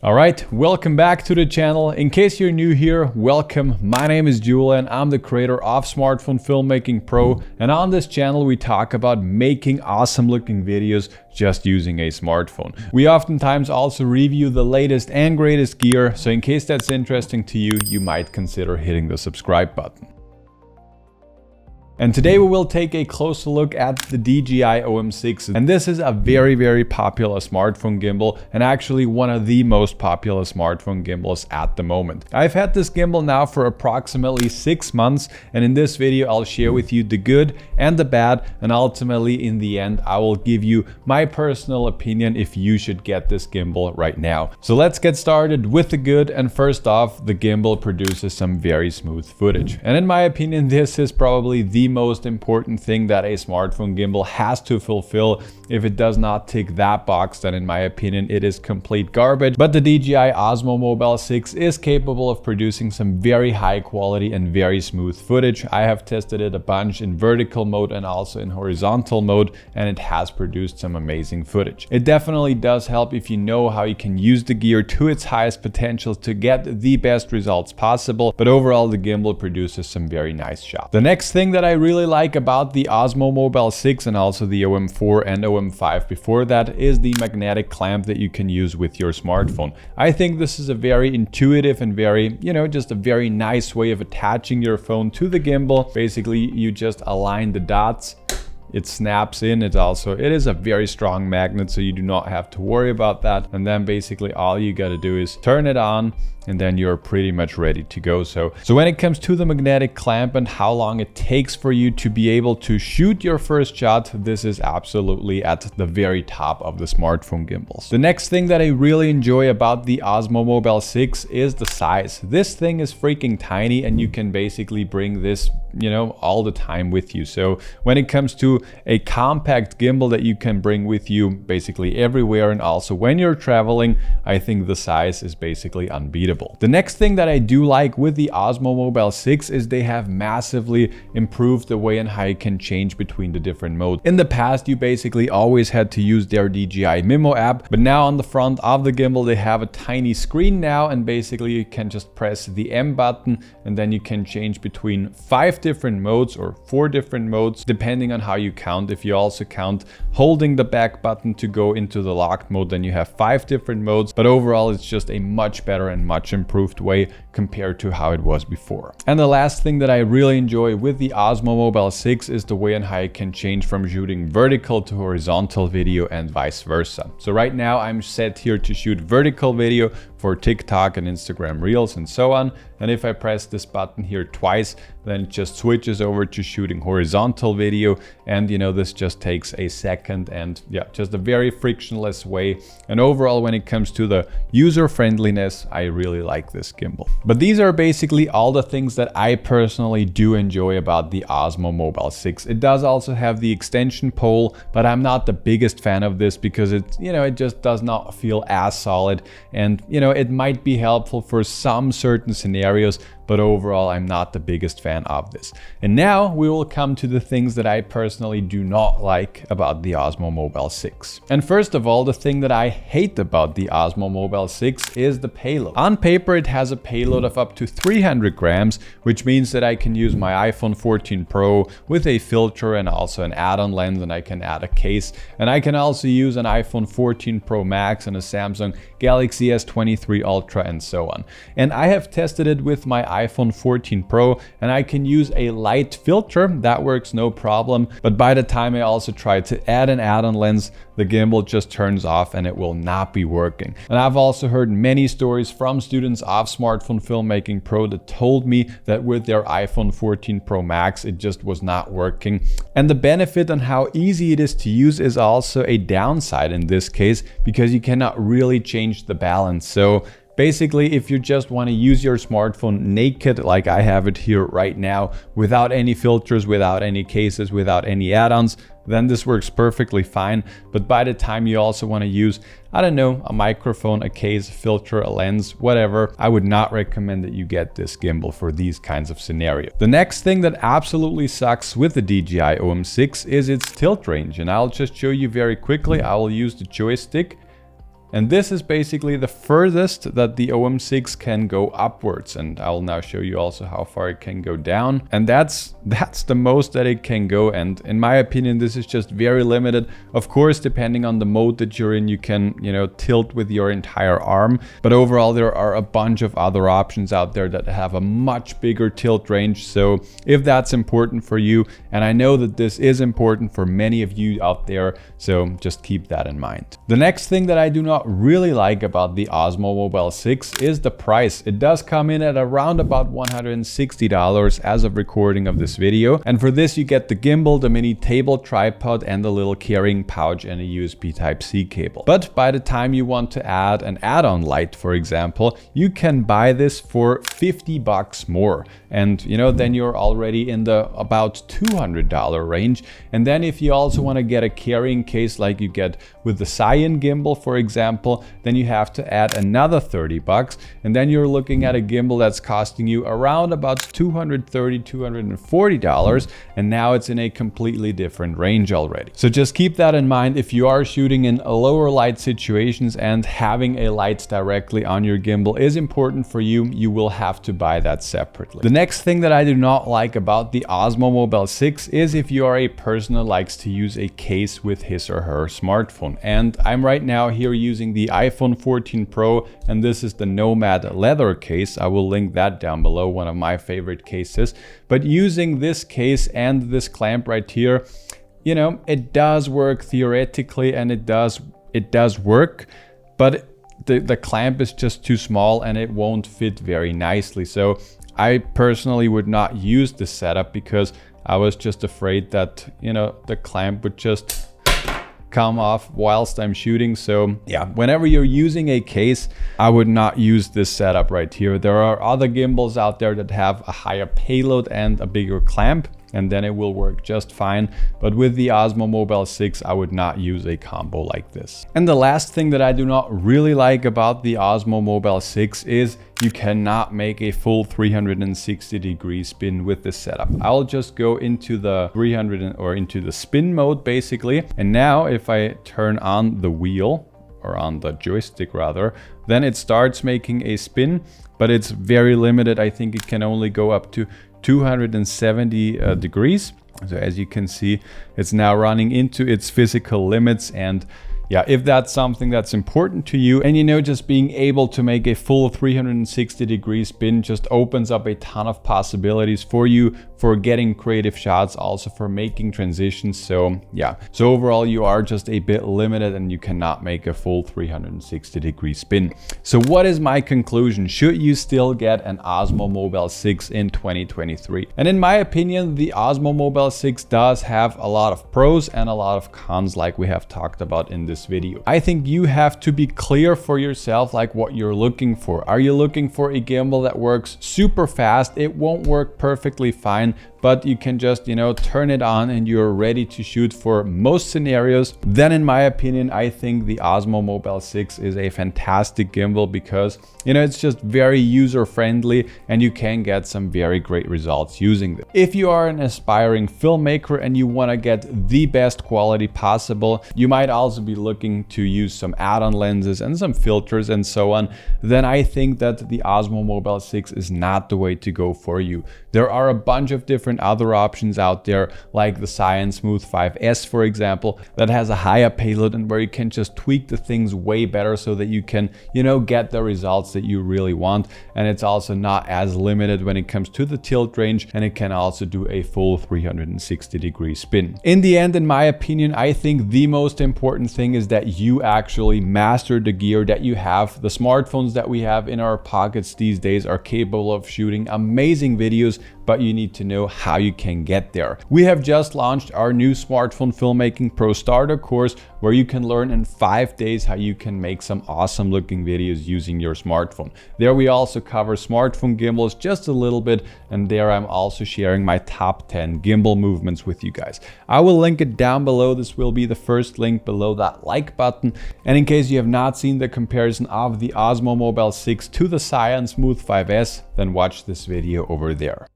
Alright, welcome back to the channel. In case you're new here, welcome. My name is Julian. I'm the creator of Smartphone Filmmaking Pro, and on this channel we talk about making awesome looking videos just using a smartphone. We oftentimes also review the latest and greatest gear, so in case that's interesting to you, you might consider hitting the subscribe button. And today we will take a closer look at the DJI OM6, and this is a very popular smartphone gimbal, and actually one of the most popular smartphone gimbals at the moment. I've had this gimbal now for approximately 6 months, and in this video I'll share with you the good and the bad, and ultimately in the end I will give you my personal opinion if you should get this gimbal right now. So let's get started with the good, and first off, the gimbal produces some very smooth footage. And in my opinion, this is probably the most important thing that a smartphone gimbal has to fulfill. If it does not tick that box, then in my opinion it is complete garbage. But the DJI Osmo Mobile 6 is capable of producing some very high quality and very smooth footage. I have tested it a bunch in vertical mode and also in horizontal mode, and it has produced some amazing footage. It definitely does help if you know how you can use the gear to its highest potential to get the best results possible, but overall the gimbal produces some very nice shots. The next thing that I really like about the Osmo Mobile 6 and also the OM4 and OM5 before that is the magnetic clamp that you can use with your smartphone. I think this is a very intuitive and very, just a very nice way of attaching your phone to the gimbal. Basically, you just align the dots. It snaps in. It is a very strong magnet, so you do not have to worry about that. And then basically all you got to do is turn it on, and then you're pretty much ready to go. So when it comes to the magnetic clamp and how long it takes for you to be able to shoot your first shot, this is absolutely at the very top of the smartphone gimbals. The next thing that I really enjoy about the Osmo Mobile 6 is the size. This thing is freaking tiny, and you can basically bring this, all the time with you. So when it comes to a compact gimbal that you can bring with you basically everywhere, and also when you're traveling, I think the size is basically unbeatable. The next thing that I do like with the Osmo Mobile 6 is they have massively improved the way and how you can change between the different modes. In the past, you basically always had to use their DJI Mimo app, but now on the front of the gimbal they have a tiny screen now, and basically you can just press the M button, and then you can change between 5 different modes or 4 different modes depending on how you count. If you also count holding the back button to go into the locked mode, then you have 5 different modes, but overall it's just a much better and much improved way compared to how it was before. And the last thing that I really enjoy with the Osmo Mobile 6 is the way and how you can change from shooting vertical to horizontal video and vice versa. So right now I'm set here to shoot vertical video for TikTok and Instagram Reels and so on. And if I press this button here twice, then it just switches over to shooting horizontal video. And this just takes a second, and just a very frictionless way. And overall, when it comes to the user friendliness, I really like this gimbal. But these are basically all the things that I personally do enjoy about the Osmo Mobile 6. It does also have the extension pole, but I'm not the biggest fan of this because it just does not feel as solid. And it might be helpful for some certain scenarios, but overall I'm not the biggest fan of this. And now we will come to the things that I personally do not like about the Osmo Mobile 6. And first of all, the thing that I hate about the Osmo Mobile 6 is the payload. On paper it has a payload of up to 300 grams, which means that I can use my iPhone 14 Pro with a filter and also an add-on lens, and I can add a case, and I can also use an iPhone 14 Pro Max and a Samsung Galaxy S23 Ultra and so on. And I have tested it with my iPhone 14 Pro, and I can use a light filter that works no problem, but by the time I also try to add an add-on lens, the gimbal just turns off and it will not be working. And I've also heard many stories from students of Smartphone Filmmaking Pro that told me that with their iPhone 14 Pro Max it just was not working. And the benefit on how easy it is to use is also a downside in this case, because you cannot really change the balance. So basically, if you just want to use your smartphone naked, like I have it here right now, without any filters, without any cases, without any add-ons, then this works perfectly fine. But by the time you also want to use, I don't know, a microphone, a case, a filter, a lens, whatever, I would not recommend that you get this gimbal for these kinds of scenarios. The next thing that absolutely sucks with the DJI OM6 is its tilt range. And I'll just show you very quickly. I will use the joystick And this is basically the furthest that the OM6 can go upwards. And I'll now show you also how far it can go down. And that's the most that it can go. And in my opinion, this is just very limited. Of course, depending on the mode that you're in, you can, tilt with your entire arm. But overall, there are a bunch of other options out there that have a much bigger tilt range. So if that's important for you, and I know that this is important for many of you out there, so just keep that in mind. The next thing that I do not really like about the Osmo Mobile 6 is the price. It does come in at around about $160 as of recording of this video. And for this, you get the gimbal, the mini table tripod, and the little carrying pouch and a USB Type-C cable. But by the time you want to add an add-on light, for example, you can buy this for $50 more. And then you're already in the about $200 range. And then if you also want to get a carrying case like you get with the Cyan gimbal, for example, then you have to add another $30. And then you're looking at a gimbal that's costing you around about $230, $240. And now it's in a completely different range already. So just keep that in mind if you are shooting in lower light situations and having a light directly on your gimbal is important for you, you will have to buy that separately. The next thing that I do not like about the Osmo Mobile 6 is if you are a person that likes to use a case with his or her smartphone. And I'm right now here using the iPhone 14 Pro, and this is the Nomad leather case. I will link that down below, one of my favorite cases. But using this case and this clamp right here, it does work theoretically, and it does work, but the clamp is just too small and it won't fit very nicely. So I personally would not use this setup because I was just afraid that, the clamp would just come off whilst I'm shooting. So yeah, whenever you're using a case, I would not use this setup right here. There are other gimbals out there that have a higher payload and a bigger clamp, and then it will work just fine. But with the Osmo Mobile 6, I would not use a combo like this. And the last thing that I do not really like about the Osmo Mobile 6 is you cannot make a full 360-degree spin with this setup. I'll just go into the into the spin mode basically. And now if I turn on the wheel, or on the joystick rather, then it starts making a spin, but it's very limited. I think it can only go up to 270 degrees. So as you can see, it's now running into its physical limits. And yeah, if that's something that's important to you, and just being able to make a full 360-degree spin just opens up a ton of possibilities for you for getting creative shots, also for making transitions. So yeah, so overall you are just a bit limited and you cannot make a full 360-degree spin. So what is my conclusion? Should you still get an Osmo Mobile 6 in 2023? And in my opinion, the Osmo Mobile 6 does have a lot of pros and a lot of cons, like we have talked about in this video. I think you have to be clear for yourself, like what you're looking for. Are you looking for a gimbal that works super fast? It won't work perfectly fine, but you can just, turn it on and you're ready to shoot for most scenarios. Then in my opinion, I think the Osmo Mobile 6 is a fantastic gimbal because, it's just very user friendly and you can get some very great results using it. If you are an aspiring filmmaker and you want to get the best quality possible, you might also be looking to use some add-on lenses and some filters and so on, then I think that the Osmo Mobile 6 is not the way to go for you. There are a bunch of different other options out there, like the Cyan Smooth 5S, for example, that has a higher payload and where you can just tweak the things way better so that you can, get the results that you really want. And it's also not as limited when it comes to the tilt range, and it can also do a full 360-degree spin. In the end, in my opinion, I think the most important thing is that you actually master the gear that you have. The smartphones that we have in our pockets these days are capable of shooting amazing videos, but you need to know how you can get there. We have just launched our new Smartphone Filmmaking Pro Starter course, where you can learn in 5 days how you can make some awesome looking videos using your smartphone. There we also cover smartphone gimbals just a little bit, and there I'm also sharing my top 10 gimbal movements with you guys. I will link it down below. This will be the first link below that like button. And in case you have not seen the comparison of the Osmo Mobile 6 to the Cyan Smooth 5S, then watch this video over there.